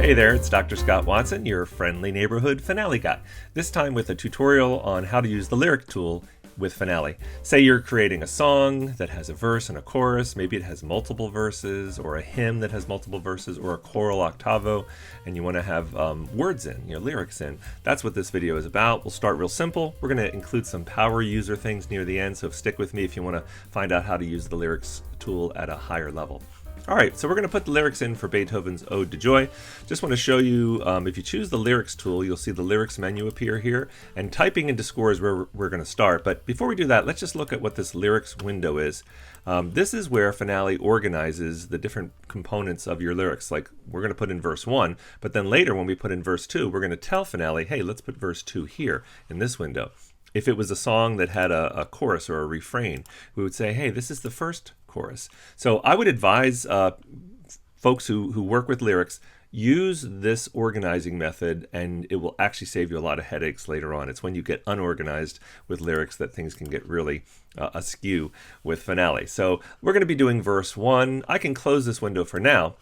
Hey there, it's Dr. Scott Watson, your friendly neighborhood Finale guy. This time with a tutorial on how to use the lyric tool with Finale. Say you're creating a song that has a verse and a chorus, maybe it has multiple verses, or a hymn that has multiple verses, or a choral octavo, and you want to have words in, lyrics in. That's what this video is about. We'll start real simple. We're going to include some power user things near the end, so stick with me if you want to find out how to use the lyrics tool at a higher level. All right, so we're going to put the lyrics in for Beethoven's Ode to Joy. Just want to show you, if you choose the lyrics tool, you'll see the lyrics menu appear here, and typing into score is where we're going to start. But before we do that, let's just look at what this lyrics window is. This is where Finale organizes the different components of your lyrics. Like, we're going to put in verse 1, but then later when we put in verse 2, we're going to tell Finale, hey, let's put verse 2 here in this window. If it was a song that had a chorus or a refrain, we would say, hey, this is the first chorus. So I would advise folks who work with lyrics, use this organizing method, and it will actually save you a lot of headaches later on. It's when you get unorganized with lyrics that things can get really askew with Finale. So we're going to be doing verse 1. I can close this window for now,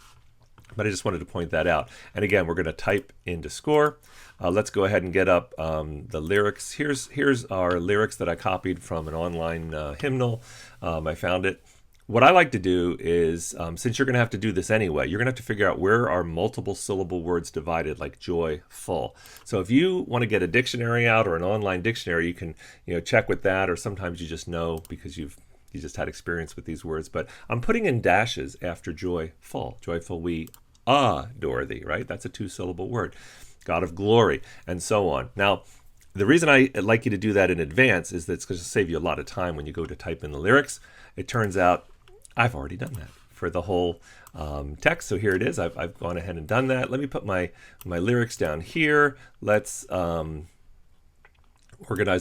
but I just wanted to point that out. And again, we're going to type into score. Let's go ahead and get up the lyrics. Here's our lyrics that I copied from an online hymnal. I found it. What I like to do is, since you're going to have to do this anyway, you're going to have to figure out where are multiple syllable words divided, like joy, full. So if you want to get a dictionary out or an online dictionary, you can check with that, or sometimes you just know because you just had experience with these words. But I'm putting in dashes after joy, full. Joyful we adore thee, right? That's a two-syllable word. God of glory, and so on. Now, the reason I like you to do that in advance is that it's going to save you a lot of time when you go to type in the lyrics. It turns out I've already done that for the whole text. So here it is. I've gone ahead and done that. Let me put my lyrics down here. Let's organize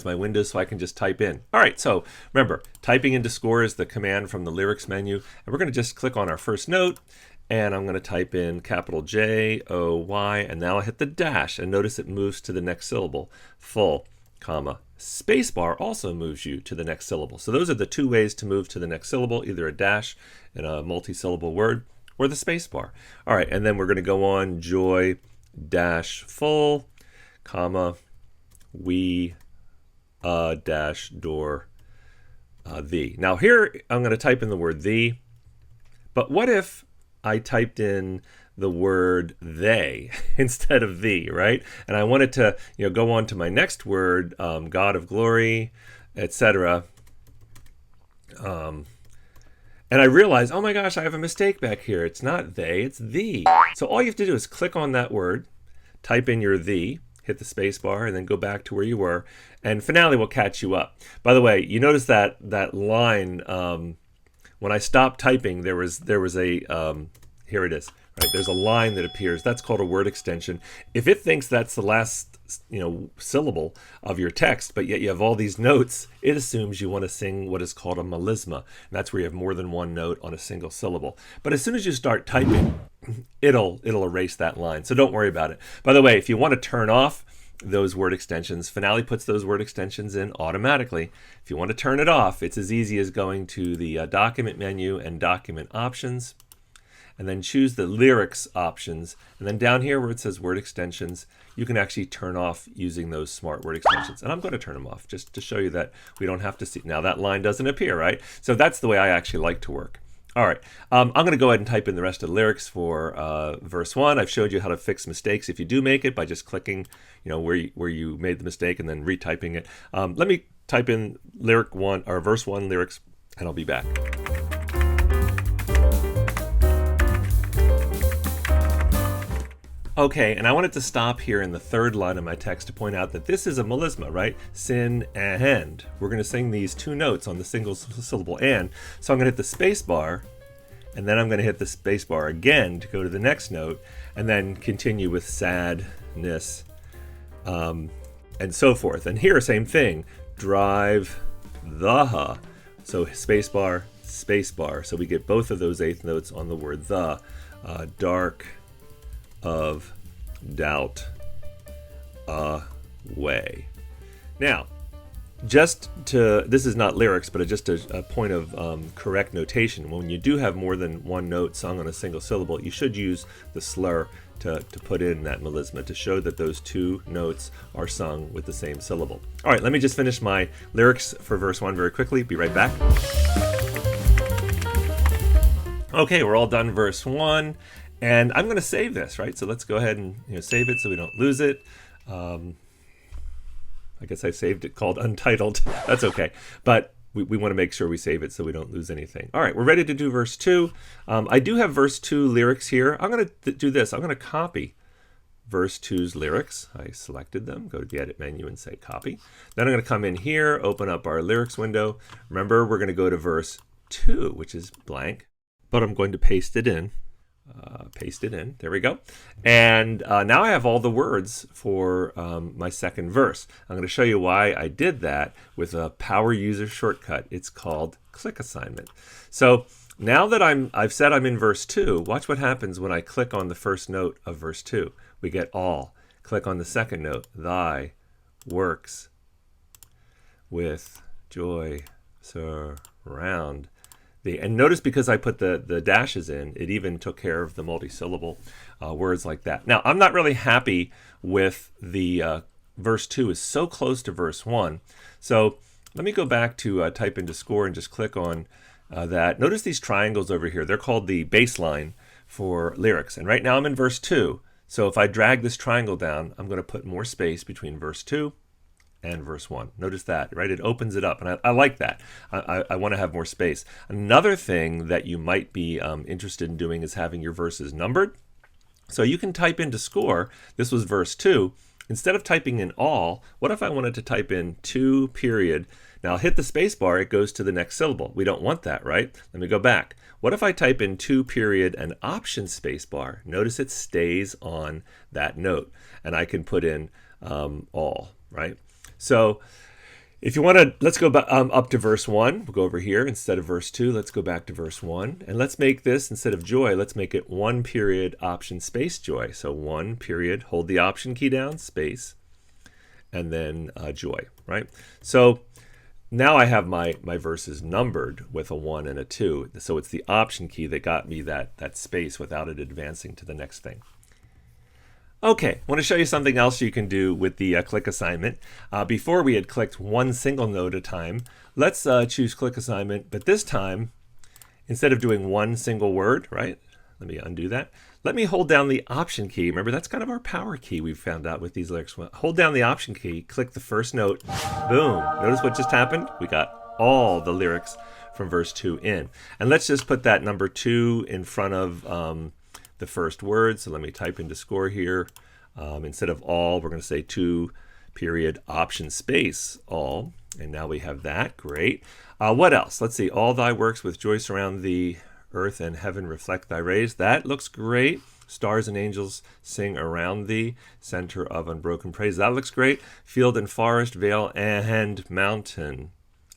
my windows so I can just type in. All right, so remember, typing into score is the command from the lyrics menu. And we're going to just click on our first note. And I'm going to type in capital J-O-Y, and now I hit the dash, and notice it moves to the next syllable, full, comma. Spacebar also moves you to the next syllable. So those are the two ways to move to the next syllable, either a dash in a multi-syllable word or the spacebar. All right, and then we're going to go on joy dash full, comma, we dash door thee. Now here I'm going to type in the word thee, but what if I typed in the word they instead of thee, right? And I wanted to, go on to my next word, God of glory, etc. And I realized, oh my gosh, I have a mistake back here. It's not they, it's thee. So all you have to do is click on that word, type in your thee, hit the space bar, and then go back to where you were, and Finale will catch you up. By the way, you notice that line. When I stopped typing, there was a, here it is, right? There's a line that appears. That's called a word extension. If it thinks that's the last, syllable of your text, but yet you have all these notes, it assumes you want to sing what is called a melisma. And that's where you have more than one note on a single syllable. But as soon as you start typing, it'll erase that line. So don't worry about it. By the way, if you want to turn off those word extensions, Finale puts those word extensions in automatically. If you want to turn it off, it's as easy as going to the document menu and document options, and then choose the lyrics options, and then down here where it says word extensions, you can actually turn off using those smart word extensions. And I'm going to turn them off just to show you that we don't have to see. Now that line doesn't appear, right? So that's the way I actually like to work. All right, I'm going to go ahead and type in the rest of the lyrics for verse 1. I've showed you how to fix mistakes if you do make it by just clicking, where you made the mistake and then retyping it. Let me type in lyric 1 or verse 1 lyrics, and I'll be back. Okay, and I wanted to stop here in the third line of my text to point out that this is a melisma, right? Sin and. We're going to sing these two notes on the single syllable and. So I'm going to hit the space bar, and then I'm going to hit the space bar again to go to the next note, and then continue with sadness, and so forth. And here, same thing. Drive the. So space bar, space bar. So we get both of those eighth notes on the word the. Dark of doubt away. Now, this is not lyrics, but just a point of correct notation. When you do have more than one note sung on a single syllable, you should use the slur to put in that melisma to show that those two notes are sung with the same syllable. All right, let me just finish my lyrics for verse 1 very quickly. Be right back. Okay, we're all done verse 1, and I'm going to save this, right? So let's go ahead and save it so we don't lose it. I guess I saved it called Untitled. That's okay. But we want to make sure we save it so we don't lose anything. All right, we're ready to do verse 2. I do have verse 2 lyrics here. I'm going to do this. I'm going to copy verse 2's lyrics. I selected them. Go to the Edit menu and say Copy. Then I'm going to come in here, open up our lyrics window. Remember, we're going to go to verse 2, which is blank. But I'm going to paste it in. There we go. And now I have all the words for my second verse. I'm going to show you why I did that with a power user shortcut. It's called click assignment. So now that I've said I'm in verse 2, watch what happens when I click on the first note of verse 2. We get all. Click on the second note, thy works with joy surround. And notice because I put the dashes in, it even took care of the multi-syllable words like that. Now, I'm not really happy with the verse 2 is so close to verse 1. So let me go back to type into score and just click on that. Notice these triangles over here. They're called the baseline for lyrics. And right now I'm in verse 2. So if I drag this triangle down, I'm going to put more space between verse 2 and verse 1. Notice that, right? It opens it up, and I like that. I want to have more space. Another thing that you might be interested in doing is having your verses numbered. So you can type into score, this was verse 2. Instead of typing in all, what if I wanted to type in 2 period? Now I'll hit the space bar, it goes to the next syllable. We don't want that, right? Let me go back. What if I type in 2 period and option space bar? Notice it stays on that note, and I can put in all, right? So if you want to, let's go up to verse 1. We'll go over here instead of verse 2. Let's go back to verse 1. And let's make this, instead of joy, let's make it 1 period option space joy. So 1 period, hold the option key down, space, and then joy, right? So now I have my verses numbered with a 1 and a 2. So it's the option key that got me that space without it advancing to the next thing. Okay, I want to show you something else you can do with the click assignment. Before we had clicked one single note at a time. Let's choose click assignment, but this time, instead of doing one single word, right? Let me undo that. Let me hold down the option key. Remember, that's kind of our power key we've found out with these lyrics. Hold down the option key, click the first note, boom. Notice what just happened? We got all the lyrics from verse 2 in. And let's just put that number 2 in front of the first word. So let me type into score here. Instead of all, we're going to say 2 period option space all. And now we have that. Great. What else? Let's see. All thy works with joy surround thee. Earth and heaven reflect thy rays. That looks great. Stars and angels sing around thee. Center of unbroken praise. That looks great. Field and forest, vale and mountain.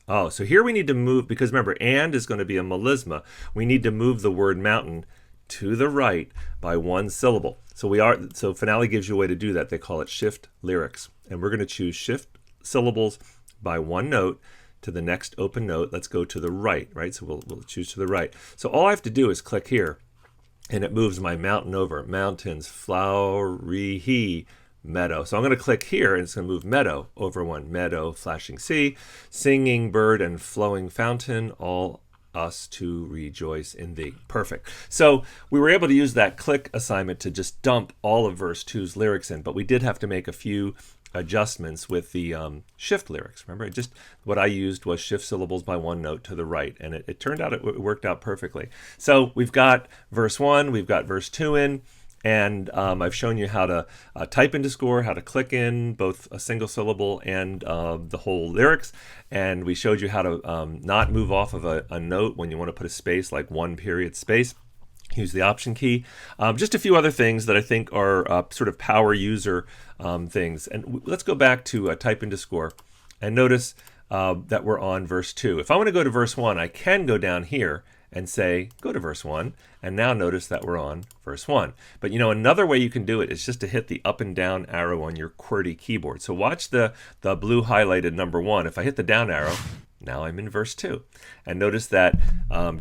Oh, so here we need to move, because remember, and is going to be a melisma. We need to move the word mountain to the right by 1 syllable. So Finale gives you a way to do that. They call it shift lyrics. And we're going to choose shift syllables by 1 note to the next open note. Let's go to the right, right? So we'll choose to the right. So all I have to do is click here, and it moves my mountain over. Mountains, flowery meadow. So I'm going to click here, and it's going to move meadow over 1. Meadow, flashing sea, singing bird, and flowing fountain, all us to rejoice in thee. Perfect. So we were able to use that click assignment to just dump all of verse 2's lyrics in, but we did have to make a few adjustments with the shift lyrics. Remember, what I used was shift syllables by 1 note to the right, and it turned out it worked out perfectly. So we've got verse 1, we've got verse 2 in, and I've shown you how to type into score, how to click in both a single syllable and the whole lyrics, and we showed you how to not move off of a note when you want to put a space, like 1 period space. Use the option key. Just a few other things that I think are sort of power user things. And let's go back to type into score and notice that we're on verse 2. If I want to go to verse 1, I can go down here and say, go to verse 1, and now notice that we're on verse 1. But another way you can do it is just to hit the up and down arrow on your QWERTY keyboard. So watch the blue highlighted number 1. If I hit the down arrow, now I'm in verse 2. And notice that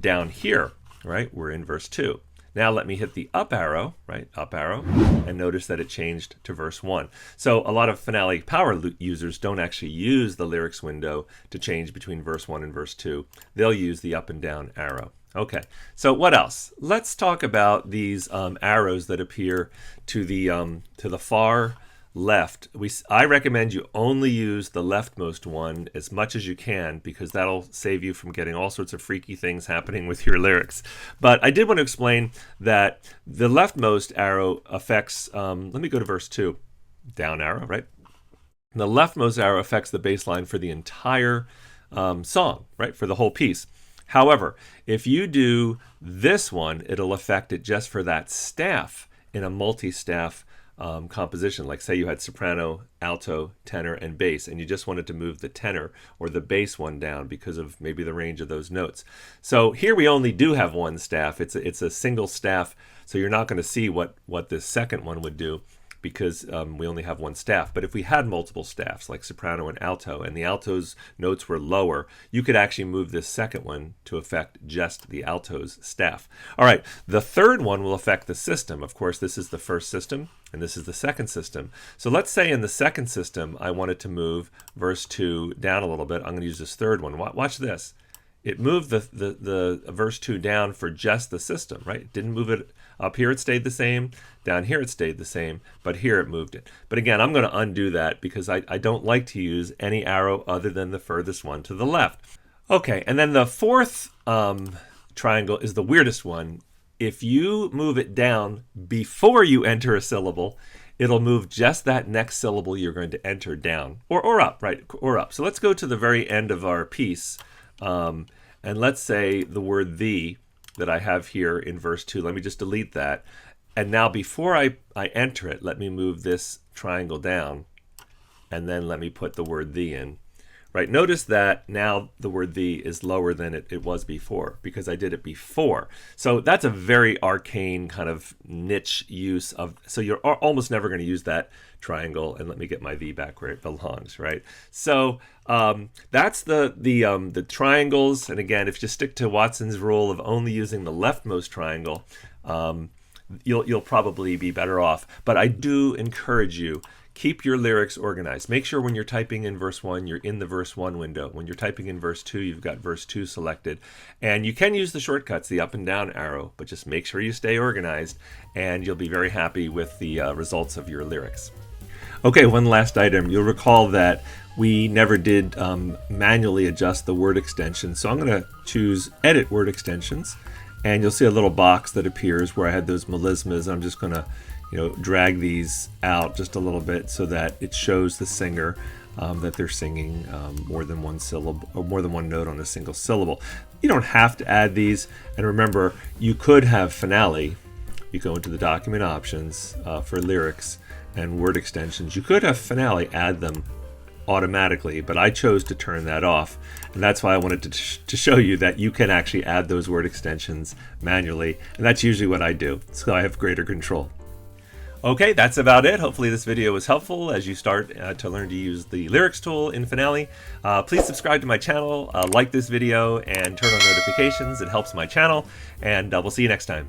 down here, right, we're in verse 2. Now let me hit the up arrow, right, up arrow, and notice that it changed to verse 1. So a lot of Finale Power users don't actually use the lyrics window to change between verse 1 and verse 2. They'll use the up and down arrow. Okay, so what else? Let's talk about these arrows that appear to the far left. I recommend you only use the leftmost one as much as you can, because that'll save you from getting all sorts of freaky things happening with your lyrics. But I did want to explain that the leftmost arrow affects, let me go to verse 2, down arrow, right? The leftmost arrow affects the bass line for the entire song, right, for the whole piece. However, if you do this one, it'll affect it just for that staff in a multi-staff composition. Like say you had soprano, alto, tenor, and bass, and you just wanted to move the tenor or the bass one down because of maybe the range of those notes. So here we only do have one staff. It's a single staff, so you're not going to see what this second one would do, because we only have one staff. But if we had multiple staffs, like soprano and alto, and the alto's notes were lower, you could actually move this second one to affect just the alto's staff. All right, the third one will affect the system. Of course, this is the first system, and this is the second system. So let's say in the second system, I wanted to move verse 2 down a little bit. I'm going to use this third one. Watch this. It moved the verse 2 down for just the system, right? It didn't move it up here, it stayed the same. Down here, it stayed the same. But here, it moved it. But again, I'm going to undo that because I don't like to use any arrow other than the furthest one to the left. Okay, and then the fourth triangle is the weirdest one. If you move it down before you enter a syllable, it'll move just that next syllable you're going to enter down, or up, right? Or up. So let's go to the very end of our piece. And let's say the word "the" that I have here in verse 2. Let me just delete that. And now before I enter it, let me move this triangle down, and then let me put the word "the" in. Right? Notice that now the word "the" is lower than it was before, because I did it before. So that's a very arcane kind of niche use of, so you're almost never going to use that triangle. And let me get my "the" back where it belongs, right? So that's the triangles. And again, if you stick to Watson's rule of only using the leftmost triangle, you'll probably be better off. But I do encourage you, keep your lyrics organized. Make sure when you're typing in verse 1, you're in the verse 1 window. When you're typing in verse 2, you've got verse 2 selected. And you can use the shortcuts, the up and down arrow, but just make sure you stay organized, and you'll be very happy with the results of your lyrics. Okay, one last item. You'll recall that we never did manually adjust the word extension. So I'm going to choose Edit Word Extensions, and you'll see a little box that appears where I had those melismas. I'm just going to drag these out just a little bit so that it shows the singer that they're singing more than one syllable or more than one note on a single syllable. You don't have to add these, and remember, you could have Finale. You go into the document options for lyrics and word extensions. You could have Finale add them automatically, but I chose to turn that off, and that's why I wanted to show you that you can actually add those word extensions manually, and that's usually what I do, so I have greater control. Okay, that's about it. Hopefully this video was helpful as you start to learn to use the lyrics tool in Finale. Please subscribe to my channel, like this video, and turn on notifications. It helps my channel, and we'll see you next time.